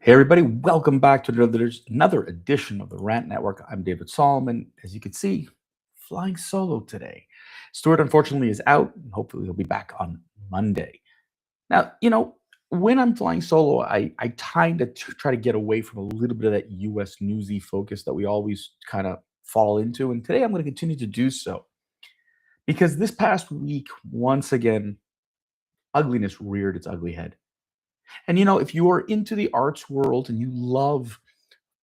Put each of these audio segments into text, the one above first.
Hey, everybody, welcome back to another edition of the Rant Network. I'm David Solomon. As you can see, flying solo today. Stuart, unfortunately, is out, and hopefully, he'll be back on Monday. Now, when I'm flying solo, I tend to try to get away from a little bit of that US newsy focus that we always kind of fall into. And today, I'm going to continue to do so because this past week, once again, ugliness reared its ugly head. And if you are into the arts world and you love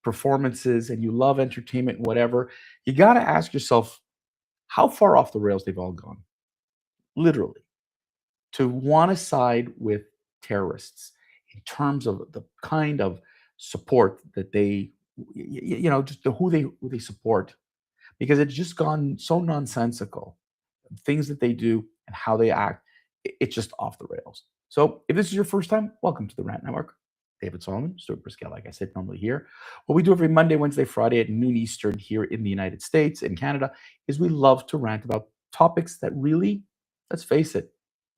performances and you love entertainment and whatever, you got to ask yourself how far off the rails they've all gone, literally, to want to side with terrorists in terms of the kind of support that just who they support, because it's just gone so nonsensical. Things that they do and how they act, it's just off the rails. So if this is your first time, welcome to the Rant Network. David Solomon, Stuart Briscoe, like I said, normally here. What we do every Monday, Wednesday, Friday at noon Eastern here in the United States and Canada is we love to rant about topics that really, let's face it,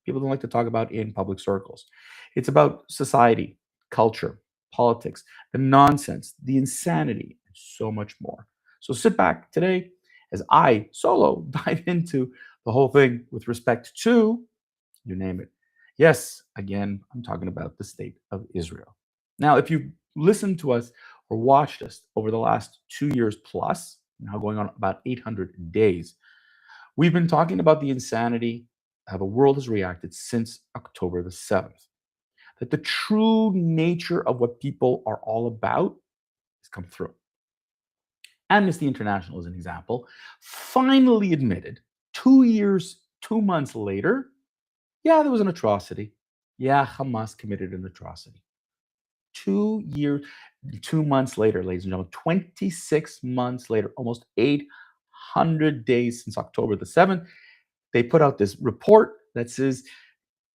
people don't like to talk about in public circles. It's about society, culture, politics, the nonsense, the insanity, and so much more. So sit back today as I solo dive into the whole thing with respect to, you name it. Yes, again, I'm talking about the state of Israel. Now, if you've listened to us or watched us over the last 2 years plus, now going on about 800 days, we've been talking about the insanity, how the world has reacted since October the 7th. That the true nature of what people are all about has come through. Amnesty International, as an example, finally admitted 2 years, 2 months later, yeah, there was an atrocity. Yeah, Hamas committed an atrocity. 2 years, 2 months later, ladies and gentlemen, 26 months later, almost 800 days since October the 7th, they put out this report that says,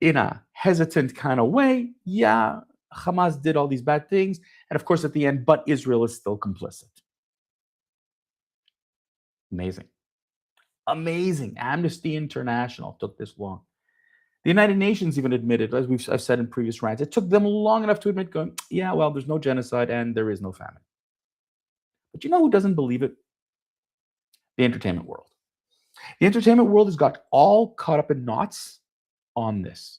in a hesitant kind of way, yeah, Hamas did all these bad things. And of course, at the end, but Israel is still complicit. Amazing. Amazing. Amnesty International took this long. The United Nations even admitted, as I've said in previous rants, it took them long enough to admit, going, yeah, well, there's no genocide and there is no famine. But you know who doesn't believe it? The entertainment world. The entertainment world has got all caught up in knots on this.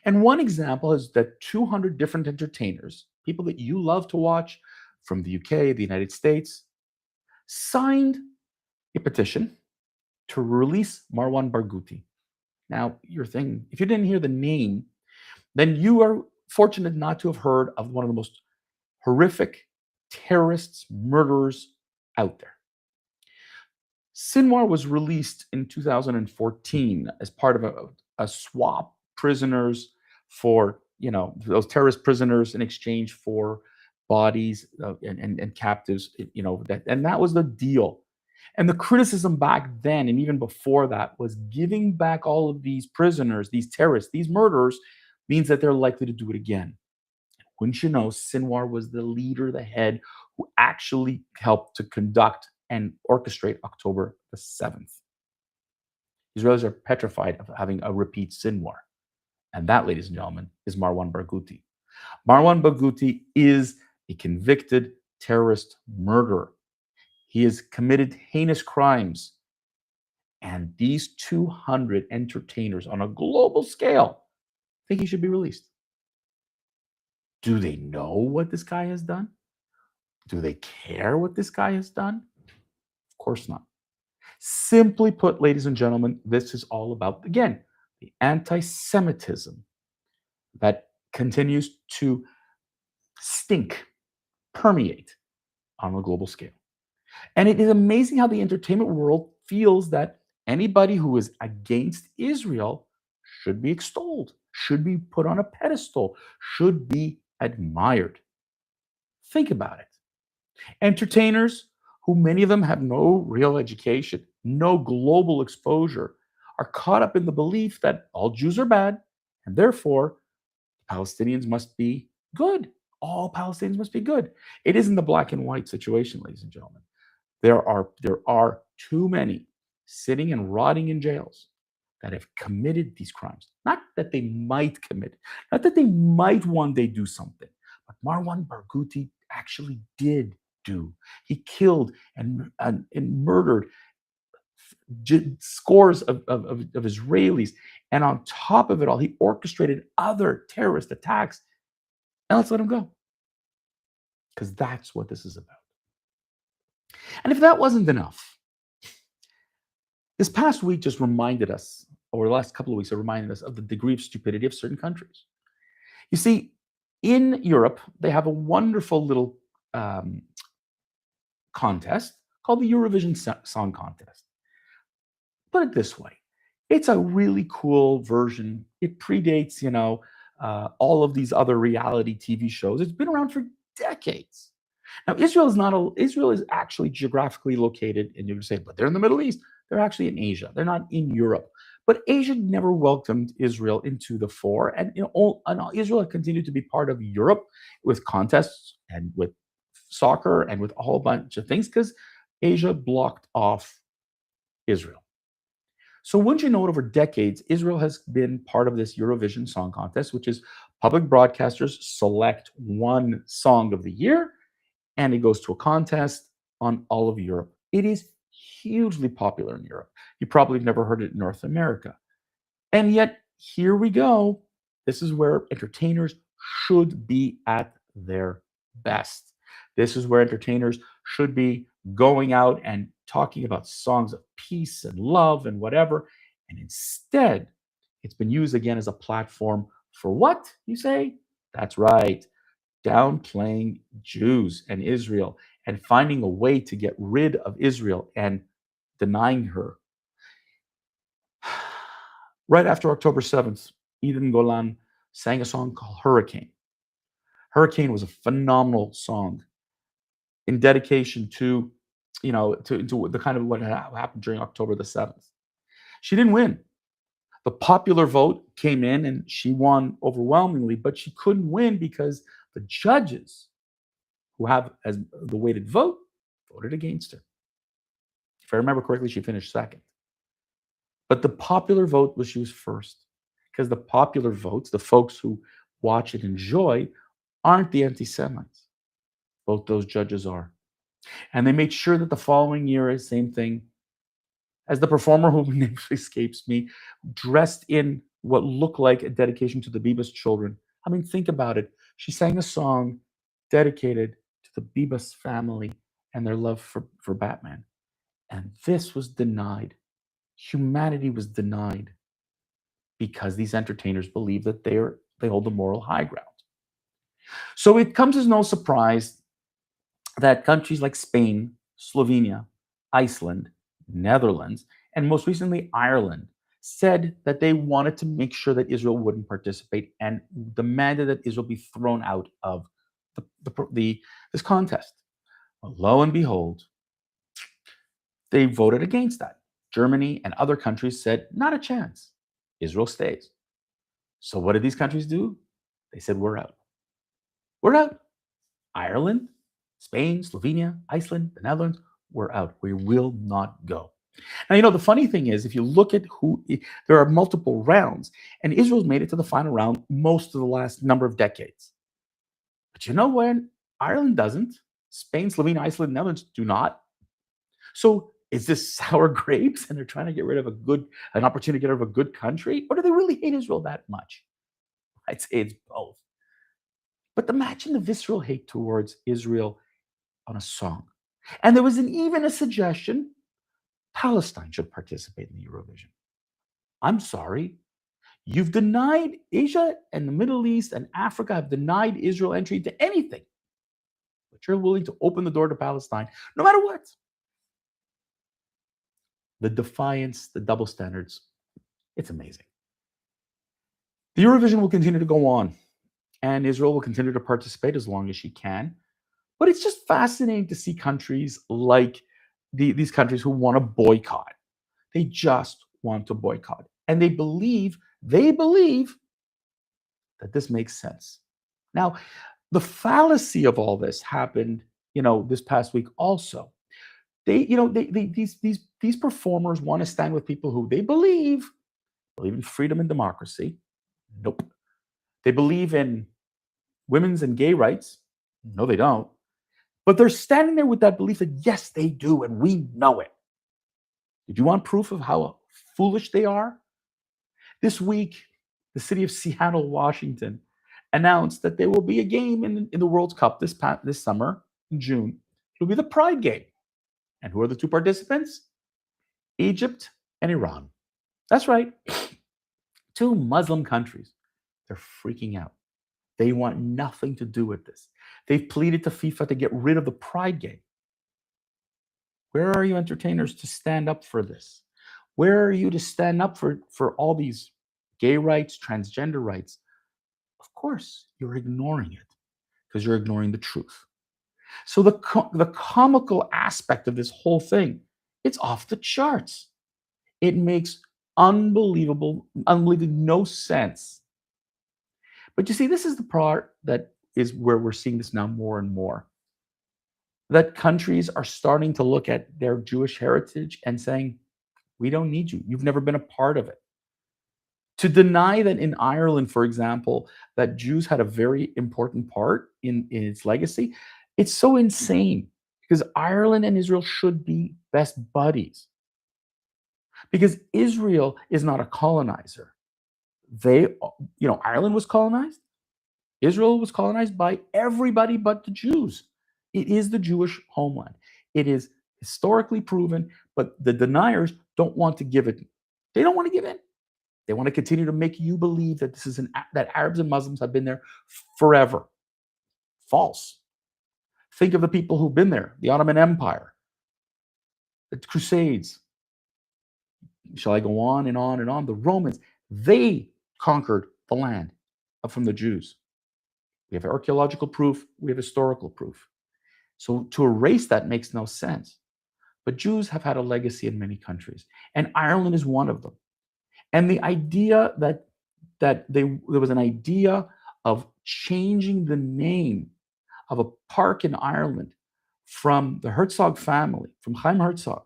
And one example is that 200 different entertainers, people that you love to watch from the UK, the United States, signed a petition to release Marwan Barghouti. Now, you're thinking, if you didn't hear the name, then you are fortunate not to have heard of one of the most horrific terrorists, murderers out there. Sinwar was released in 2014 as part of a swap prisoners for, those terrorist prisoners in exchange for bodies and captives, that was the deal. And the criticism back then, and even before that, was giving back all of these prisoners, these terrorists, these murderers, means that they're likely to do it again. Wouldn't you know, Sinwar was the leader, the head, who actually helped to conduct and orchestrate October the 7th. Israelis are petrified of having a repeat Sinwar. And that, ladies and gentlemen, is Marwan Barghouti. Marwan Barghouti is a convicted terrorist murderer. He has committed heinous crimes. And these 200 entertainers on a global scale think he should be released. Do they know what this guy has done? Do they care what this guy has done? Of course not. Simply put, ladies and gentlemen, this is all about, again, the anti-Semitism that continues to stink, permeate on a global scale. And it is amazing how the entertainment world feels that anybody who is against Israel should be extolled, should be put on a pedestal, should be admired. Think about it. Entertainers, who many of them have no real education, no global exposure, are caught up in the belief that all Jews are bad, and therefore Palestinians must be good. All Palestinians must be good. It isn't the black and white situation, ladies and gentlemen. There are too many sitting and rotting in jails that have committed these crimes. Not that they might commit, not that they might one day do something, but Marwan Barghouti actually did do. He killed and murdered scores of Israelis. And on top of it all, he orchestrated other terrorist attacks. And let's let him go. Because that's what this is about. And if that wasn't enough, this past week just reminded us, or the last couple of weeks have reminded us of the degree of stupidity of certain countries. You see, in Europe, they have a wonderful little contest called the Eurovision Song Contest. Put it this way, it's a really cool version. It predates, all of these other reality TV shows. It's been around for decades. Now, Israel is actually geographically located, and you're going to say, but they're in the Middle East. They're actually in Asia. They're not in Europe. But Asia never welcomed Israel into the fore, and Israel continued to be part of Europe with contests and with soccer and with a whole bunch of things because Asia blocked off Israel. So wouldn't you know it, over decades, Israel has been part of this Eurovision Song Contest, which is public broadcasters select one song of the year, and it goes to a contest on all of Europe. It is hugely popular in Europe. You probably have never heard it in North America. And yet, here we go. This is where entertainers should be at their best. This is where entertainers should be going out and talking about songs of peace and love and whatever. And instead, it's been used again as a platform for what, you say? That's right, downplaying Jews and Israel and finding a way to get rid of Israel and denying her. Right after October 7th, Eden Golan sang a song called Hurricane. Hurricane was a phenomenal song in dedication to, to the kind of what happened during October the 7th. She didn't win. The popular vote came in and she won overwhelmingly, but she couldn't win because the judges who have as the weighted vote voted against her. If I remember correctly, she finished second. But the popular vote was she was first, because the popular votes, the folks who watch and enjoy, aren't the anti-Semites. Both those judges are. And they made sure that the following year, same thing, as the performer who name escapes me, dressed in what looked like a dedication to the Bibas children. I mean, think about it. She sang a song dedicated to the Bibas family and their love for Batman. And this was denied. Humanity was denied because these entertainers believe that they hold the moral high ground. So it comes as no surprise that countries like Spain, Slovenia, Iceland, Netherlands, and most recently Ireland said that they wanted to make sure that Israel wouldn't participate and demanded that Israel be thrown out of this contest. Well, lo and behold, they voted against that. Germany and other countries said, not a chance. Israel stays. So what did these countries do? They said, we're out. We're out. Ireland, Spain, Slovenia, Iceland, the Netherlands, we're out. We will not go. Now, the funny thing is, if you look at there are multiple rounds, and Israel's made it to the final round most of the last number of decades. But when Ireland doesn't, Spain, Slovenia, Iceland, Netherlands do not. So is this sour grapes and they're trying to get rid of an opportunity to get rid of a good country? Or do they really hate Israel that much? I'd say it's both. But imagine the visceral hate towards Israel on a song. And there was even a suggestion Palestine should participate in the Eurovision. I'm sorry. You've denied Asia and the Middle East and Africa have denied Israel entry to anything. But you're willing to open the door to Palestine no matter what. The defiance, the double standards, it's amazing. The Eurovision will continue to go on, and Israel will continue to participate as long as she can. But it's just fascinating to see countries like these countries who want to boycott. They just want to boycott. And they believe that this makes sense. Now, the fallacy of all this happened, this past week also. These performers want to stand with people who they believe in freedom and democracy. Nope. They believe in women's and gay rights. No, they don't. But they're standing there with that belief that, yes, they do, and we know it. Did you want proof of how foolish they are? This week, the city of Seattle, Washington, announced that there will be a game in the World Cup this summer in June. It'll be the Pride game. And who are the two participants? Egypt and Iran. That's right. Two Muslim countries. They're freaking out. They want nothing to do with this. They've pleaded to FIFA to get rid of the Pride game. Where are you entertainers to stand up for this? Where are you to stand up for all these gay rights, transgender rights? Of course, you're ignoring it because you're ignoring the truth. So the comical aspect of this whole thing, it's off the charts. It makes unbelievably no sense. But you see, this is the part that is where we're seeing this now more and more. That countries are starting to look at their Jewish heritage and saying, we don't need you. You've never been a part of it. To deny that in Ireland, for example, that Jews had a very important part in its legacy, it's so insane because Ireland and Israel should be best buddies. Because Israel is not a colonizer. Ireland was colonized. Israel was colonized by everybody but the Jews. It is the Jewish homeland. It is historically proven, but the deniers don't want to give it. They don't want to give in. They want to continue to make you believe that that Arabs and Muslims have been there forever. False. Think of the people who've been there: the Ottoman Empire, the Crusades. Shall I go on and on and on? The Romans, they conquered the land from the Jews. We have archaeological proof. We have historical proof. So to erase that makes no sense. But Jews have had a legacy in many countries, and Ireland is one of them. And the idea that there was an idea of changing the name of a park in Ireland from the Herzog family, from Chaim Herzog,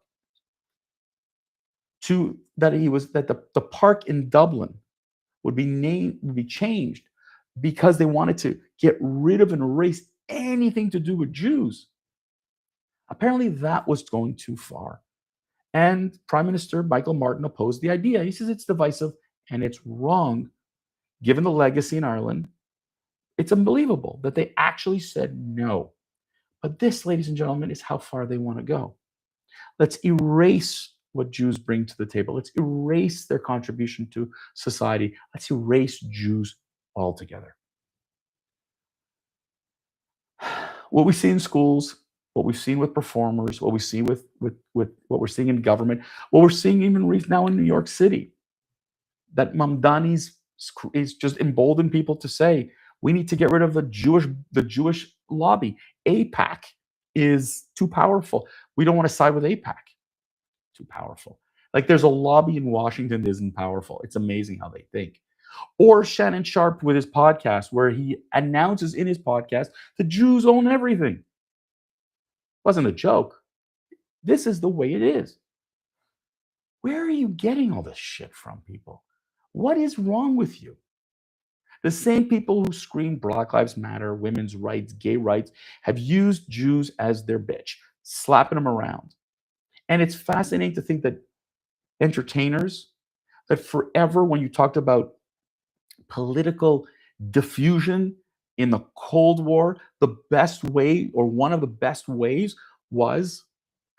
to that the park in Dublin would be changed because they wanted to get rid of and erase anything to do with Jews. Apparently that was going too far. And Prime Minister Michael Martin opposed the idea. He says it's divisive and it's wrong, given the legacy in Ireland. It's unbelievable that they actually said no. But this, ladies and gentlemen, is how far they want to go. Let's erase what Jews bring to the table. Let's erase their contribution to society. Let's erase Jews altogether. What we see in schools, what we've seen with performers, what we see with what we're seeing in government, what we're seeing even now in New York City, that Mamdani's is just emboldened people to say, we need to get rid of the Jewish lobby. AIPAC is too powerful. We don't want to side with AIPAC. Too powerful. Like there's a lobby in Washington that isn't powerful. It's amazing how they think. Or Shannon Sharp with his podcast, where he announces in his podcast the Jews own everything. It wasn't a joke. This is the way it is. Where are you getting all this shit from, people? What is wrong with you? The same people who scream Black Lives Matter, women's rights, gay rights, have used Jews as their bitch, slapping them around. And it's fascinating to think that entertainers, that forever when you talked about political diffusion in the Cold War, the best way, or one of the best ways, was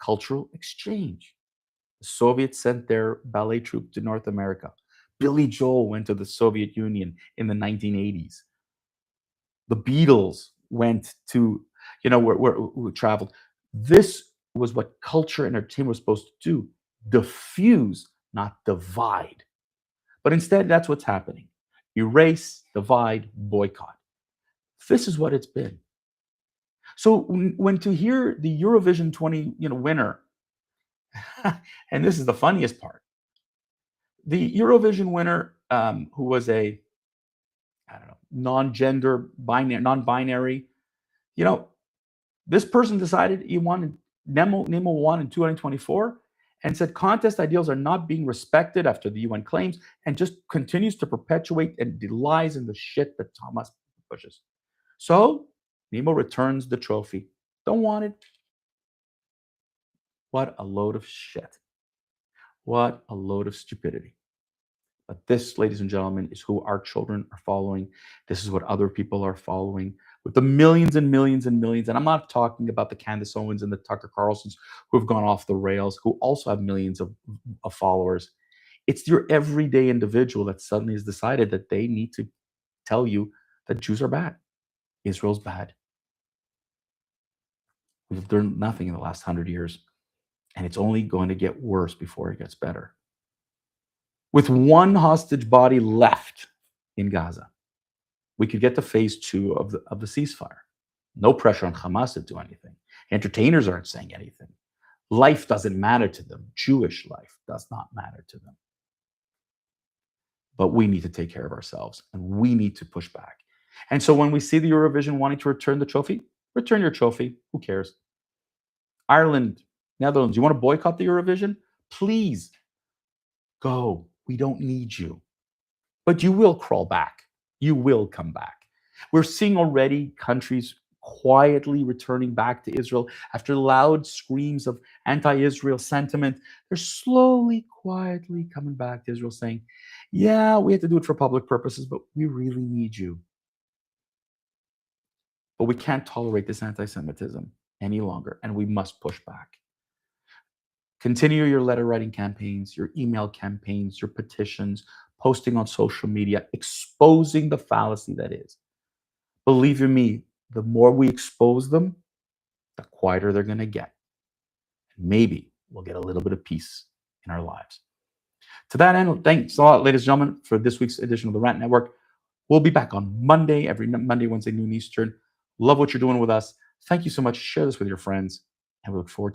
cultural exchange. The Soviets sent their ballet troupe to North America. Billy Joel went to the Soviet Union in the 1980s. The Beatles went to, where traveled. This was what culture and entertainment was supposed to do: diffuse, not divide. But instead, that's what's happening. Erase, divide, boycott. This is what it's been. So when to hear the Eurovision 20 winner, and this is the funniest part, the Eurovision winner, who was a, non-gender, non-binary, this person decided he wanted Nemo won in 2024 and said contest ideals are not being respected after the UN claims, and just continues to perpetuate the lies and the shit that Thomas pushes. So Nemo returns the trophy. Don't want it. What a load of shit. What a load of stupidity. But this, ladies and gentlemen, is who our children are following. This is what other people are following with the millions and millions and millions. And I'm not talking about the Candace Owens and the Tucker Carlsons who have gone off the rails, who also have millions of followers. It's your everyday individual that suddenly has decided that they need to tell you that Jews are bad. Israel's bad. We've learned nothing in the last 100 years, and it's only going to get worse before it gets better. With one hostage body left in Gaza, we could get to phase 2 of the ceasefire. No pressure on Hamas to do anything. Entertainers aren't saying anything. Life doesn't matter to them. Jewish life does not matter to them. But we need to take care of ourselves, and we need to push back. And so when we see the Eurovision wanting to return the trophy, return your trophy. Who cares? Ireland, Netherlands, you want to boycott the Eurovision? Please go. We don't need you. But you will crawl back. You will come back. We're seeing already countries quietly returning back to Israel after loud screams of anti-Israel sentiment. They're slowly, quietly coming back to Israel saying, yeah, we have to do it for public purposes, but we really need you. But we can't tolerate this anti-Semitism any longer, and we must push back. Continue your letter writing campaigns, your email campaigns, your petitions, posting on social media, exposing the fallacy that is. Believe you me, the more we expose them, the quieter they're going to get. And maybe we'll get a little bit of peace in our lives. To that end, thanks a lot, ladies and gentlemen, for this week's edition of the Rant Network. We'll be back on Monday, every Monday, Wednesday, noon Eastern. Love what you're doing with us. Thank you so much. Share this with your friends, and we look forward